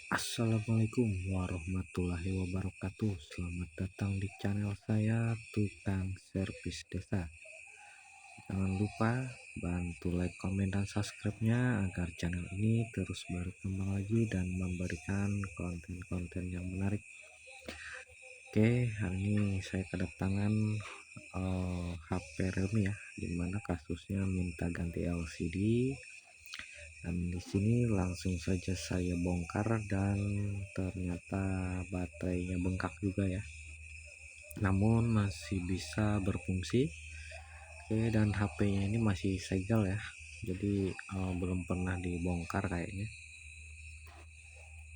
Assalamualaikum warahmatullahi wabarakatuh. Selamat datang di channel saya Tukang Servis Desa. Jangan lupa bantu like, komen, dan subscribe-nya agar channel ini terus berkembang lagi dan memberikan konten-konten yang menarik. Oke, hari ini saya kedatangan HP Realme ya, dimana kasusnya minta ganti LCD. Dan di sini langsung saja saya bongkar dan ternyata baterainya bengkak juga ya. Namun masih bisa berfungsi. Oke, dan HP-nya ini masih segel ya. Jadi belum pernah dibongkar kayaknya.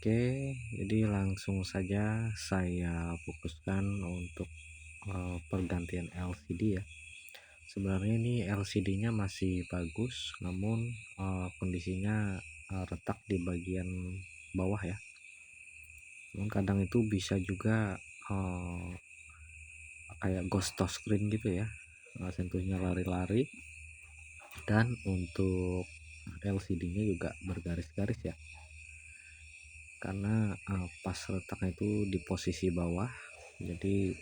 Oke, jadi langsung saja saya fokuskan untuk pergantian LCD ya. Sebenarnya ini LCD-nya masih bagus, namun kondisinya retak di bagian bawah ya. Namun kadang itu bisa juga kayak ghost touchscreen gitu ya, sentuhnya lari-lari. Dan untuk LCD-nya juga bergaris-garis ya, karena pas letaknya itu di posisi bawah. Jadi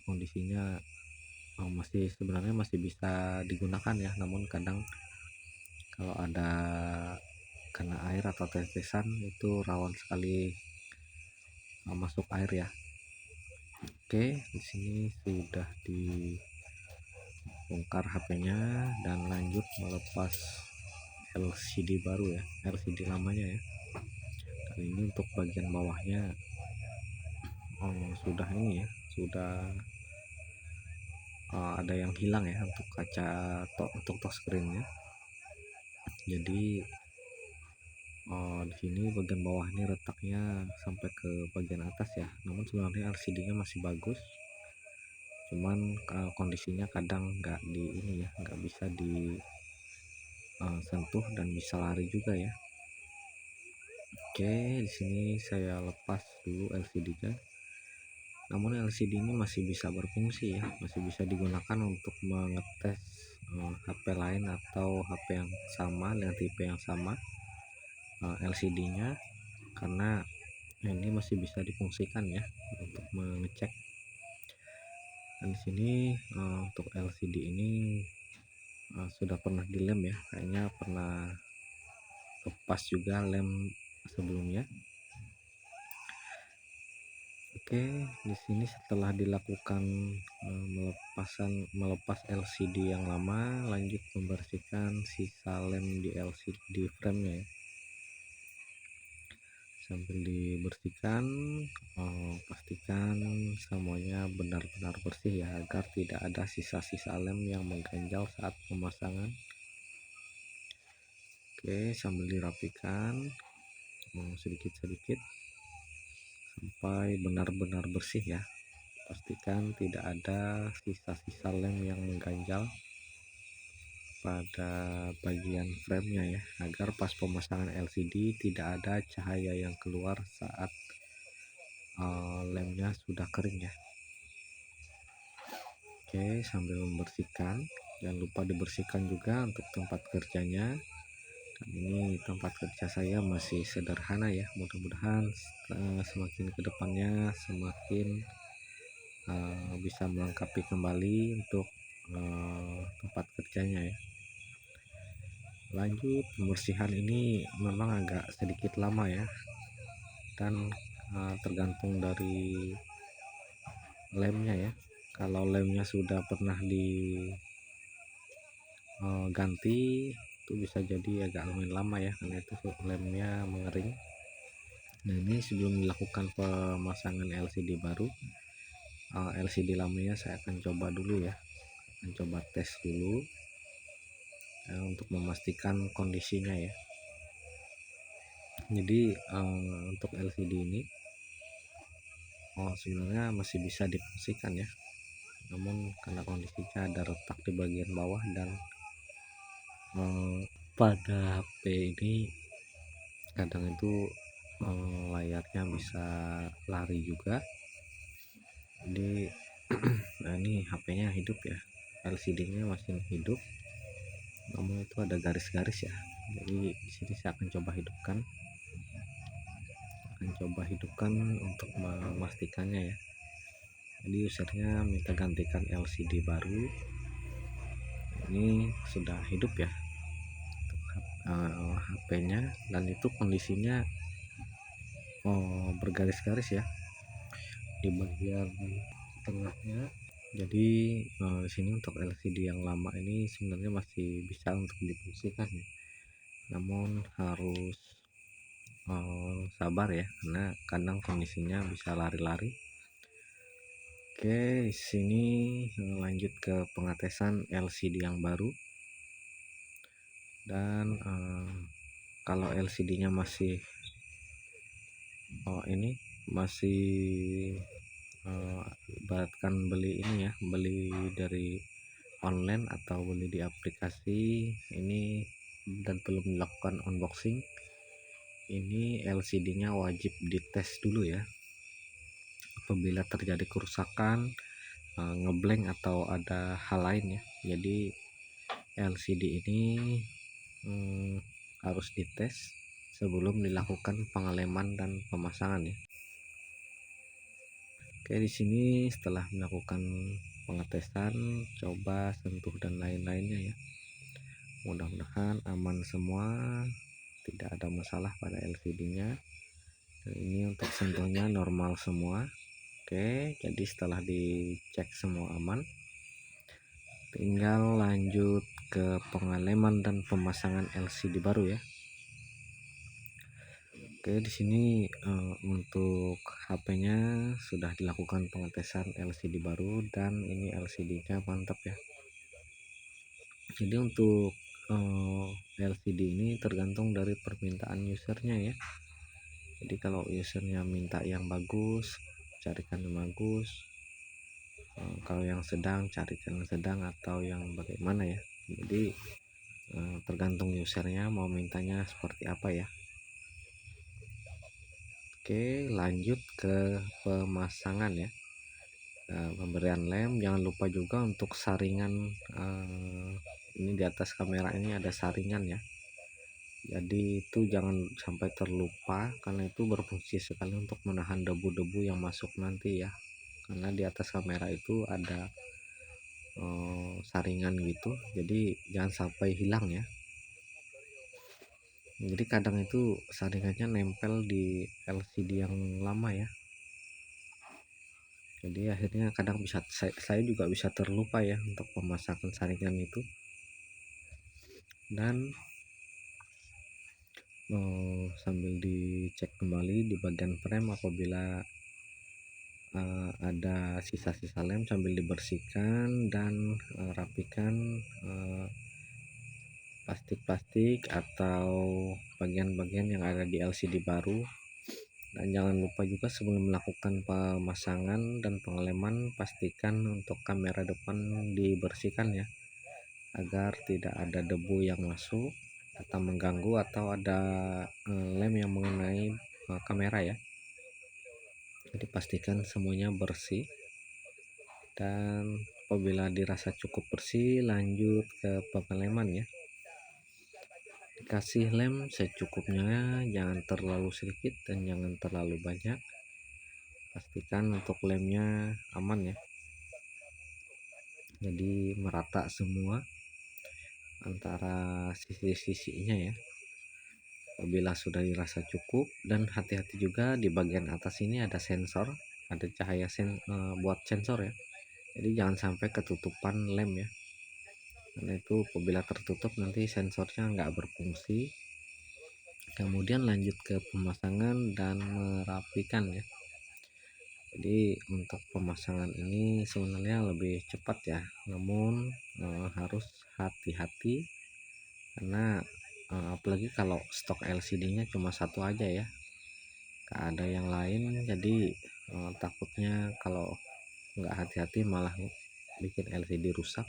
kondisinya masih sebenarnya masih bisa digunakan ya, namun kadang kalau ada kena air atau tetesan itu rawan sekali masuk air ya. Oke, di sini sudah dibongkar HP-nya dan lanjut melepas LCD baru ya, LCD lamanya ya. Kali ini untuk bagian bawahnya sudah ini ya, sudah ada yang hilang ya untuk kaca untuk touchscreen-nya. Jadi di sini bagian bawah ini retaknya sampai ke bagian atas ya. Namun sebenarnya LCD-nya masih bagus, cuman kondisinya kadang nggak di ini ya, nggak bisa disentuh dan bisa lari juga ya. Oke, di sini saya lepas dulu LCD-nya. Namun LCD ini masih bisa berfungsi ya, masih bisa digunakan untuk mengetes HP lain atau HP yang sama dengan tipe yang sama LCD-nya, karena ini masih bisa difungsikan ya untuk mengecek. Dan di sini untuk LCD ini sudah pernah dilem ya, kayaknya pernah lepas juga lem sebelumnya. Oke, di sini setelah dilakukan melepas LCD yang lama, lanjut membersihkan sisa lem di LCD frame-nya ya. Sambil dibersihkan, pastikan semuanya benar-benar bersih ya, agar tidak ada sisa-sisa lem yang mengganjal saat pemasangan. Oke, sambil dirapikan sedikit-sedikit sampai benar-benar bersih ya. Pastikan tidak ada sisa-sisa lem yang mengganjal pada bagian frame-nya ya, agar pas pemasangan LCD tidak ada cahaya yang keluar saat lemnya sudah kering ya. Oke, sambil membersihkan, jangan lupa dibersihkan juga untuk tempat kerjanya. Dan ini tempat kerja saya masih sederhana ya, mudah-mudahan semakin kedepannya semakin bisa melengkapi kembali untuk tempat kerjanya ya. Lanjut, pembersihan ini memang agak sedikit lama ya, dan tergantung dari lemnya ya. Kalau lemnya sudah pernah diganti itu bisa jadi agak lumayan lama ya, karena itu lemnya mengering. Nah, ini sebelum dilakukan pemasangan LCD baru, LCD lamanya saya akan coba dulu ya, akan coba tes dulu untuk memastikan kondisinya ya. Jadi untuk LCD ini sebenarnya masih bisa difungsikan ya, namun karena kondisinya ada retak di bagian bawah dan pada HP ini kadang itu layarnya bisa lari juga. Jadi nah, ini HP-nya hidup ya, LCD-nya masih hidup, namun itu ada garis-garis ya. Jadi di sini saya akan coba hidupkan. akan coba hidupkan untuk memastikannya ya. Jadi usernya minta gantikan LCD baru, ini sudah hidup ya HP-nya, dan itu kondisinya bergaris-garis ya di bagian tengahnya. Jadi di sini untuk LCD yang lama ini sebenarnya masih bisa untuk difungsikan ya, namun harus sabar ya, karena kadang kondisinya bisa lari-lari. Oke, di sini lanjut ke pengetesan LCD yang baru. Dan kalau LCD-nya masih ini masih ibaratkan beli ini ya, beli dari online atau beli di aplikasi ini dan belum dilakukan unboxing, ini LCD-nya wajib dites dulu ya. Apabila terjadi kerusakan, ngeblank atau ada hal lain ya, jadi LCD ini harus dites sebelum dilakukan pengeleman dan pemasangan ya. Oke, di sini setelah melakukan pengetesan, coba sentuh dan lain-lainnya ya. Mudah-mudahan aman semua, tidak ada masalah pada LCD-nya. Dan ini untuk sentuhnya normal semua. Oke, jadi setelah dicek semua aman, tinggal lanjut ke pengeleman dan pemasangan LCD baru ya. Oke, di sini untuk HP-nya sudah dilakukan pengetesan LCD baru, dan ini LCD-nya mantap ya. Jadi untuk LCD ini tergantung dari permintaan usernya ya. Jadi kalau usernya minta yang bagus, carikan yang bagus. Kalau yang sedang, carikan yang sedang, atau yang bagaimana ya. Jadi tergantung usernya mau mintanya seperti apa ya. Oke, lanjut ke pemasangan ya. Pemberian lem, jangan lupa juga untuk saringan. Ini di atas kamera ini ada saringan ya, jadi itu jangan sampai terlupa, karena itu berfungsi sekali untuk menahan debu-debu yang masuk nanti ya, karena di atas kamera itu ada saringan gitu, jadi jangan sampai hilang ya. Jadi kadang itu saringannya nempel di LCD yang lama ya, jadi akhirnya kadang bisa saya juga bisa terlupa ya untuk pemasangan saringan itu. Dan sambil dicek kembali di bagian frame, apabila ada sisa-sisa lem sambil dibersihkan dan rapikan plastik-plastik atau bagian-bagian yang ada di LCD baru. Dan jangan lupa juga sebelum melakukan pemasangan dan pengeleman, pastikan untuk kamera depan dibersihkan ya, agar tidak ada debu yang masuk atau mengganggu, atau ada lem yang mengenai kamera ya. Jadi pastikan semuanya bersih, dan apabila dirasa cukup bersih, lanjut ke pengeleman ya. Dikasih lem secukupnya, jangan terlalu sedikit dan jangan terlalu banyak. Pastikan untuk lemnya aman ya, jadi merata semua antara sisi-sisinya ya. Apabila sudah dirasa cukup, dan hati-hati juga di bagian atas ini ada sensor, ada cahaya buat sensor ya, jadi jangan sampai ketutupan lem ya, karena itu apabila tertutup nanti sensornya nggak berfungsi. Kemudian lanjut ke pemasangan dan merapikan ya. Jadi untuk pemasangan ini sebenarnya lebih cepat ya, namun harus hati-hati, karena apalagi kalau stok LCD-nya cuma satu aja ya, gak ada yang lain. Jadi takutnya kalau nggak hati-hati malah bikin LCD rusak.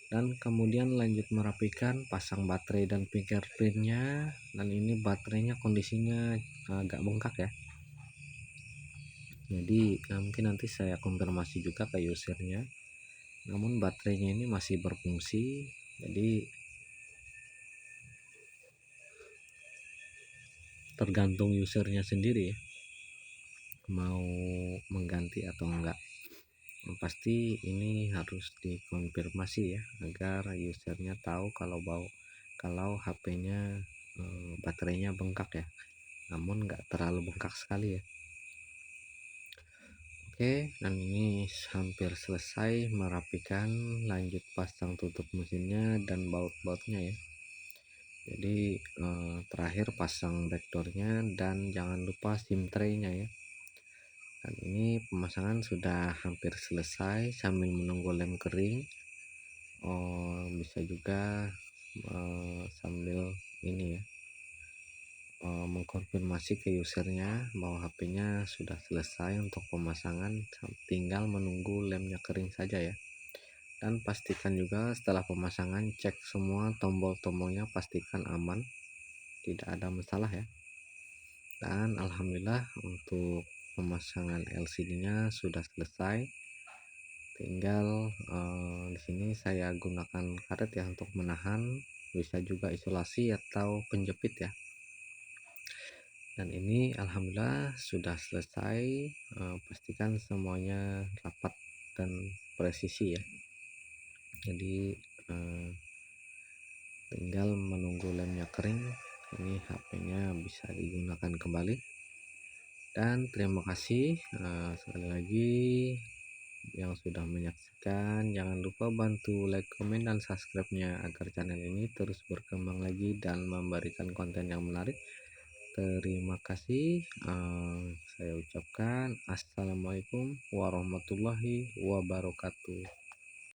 Dan kemudian lanjut merapikan, pasang baterai dan fingerprintnya. Dan ini baterainya kondisinya agak bengkak ya, jadi mungkin nanti saya konfirmasi juga ke usernya, namun baterainya ini masih berfungsi. Jadi tergantung usernya sendiri ya, mau mengganti atau enggak. Yang pasti ini harus dikonfirmasi ya, agar usernya tahu kalau HP-nya baterainya bengkak ya, namun enggak terlalu bengkak sekali ya. Oke, dan ini hampir selesai merapikan, lanjut pasang tutup mesinnya dan baut-bautnya ya. Jadi terakhir pasang backdoornya dan jangan lupa SIM tray-nya ya. Dan ini pemasangan sudah hampir selesai sambil menunggu lem kering. Bisa juga sambil ini ya, mengkonfirmasi ke usernya bahwa HP-nya sudah selesai untuk pemasangan, tinggal menunggu lemnya kering saja ya. Dan pastikan juga setelah pemasangan, cek semua tombol-tombolnya, pastikan aman, tidak ada masalah ya. Dan alhamdulillah untuk pemasangan LCD-nya sudah selesai. Tinggal di sini saya gunakan karet ya untuk menahan, bisa juga isolasi atau penjepit ya. Dan ini alhamdulillah sudah selesai. Pastikan semuanya rapat dan presisi ya. Jadi tinggal menunggu lemnya kering, ini HP-nya bisa digunakan kembali. Dan terima kasih sekali lagi yang sudah menyaksikan. Jangan lupa bantu like, komen, dan subscribe-nya agar channel ini terus berkembang lagi dan memberikan konten yang menarik. Terima kasih. Saya ucapkan assalamualaikum warahmatullahi wabarakatuh.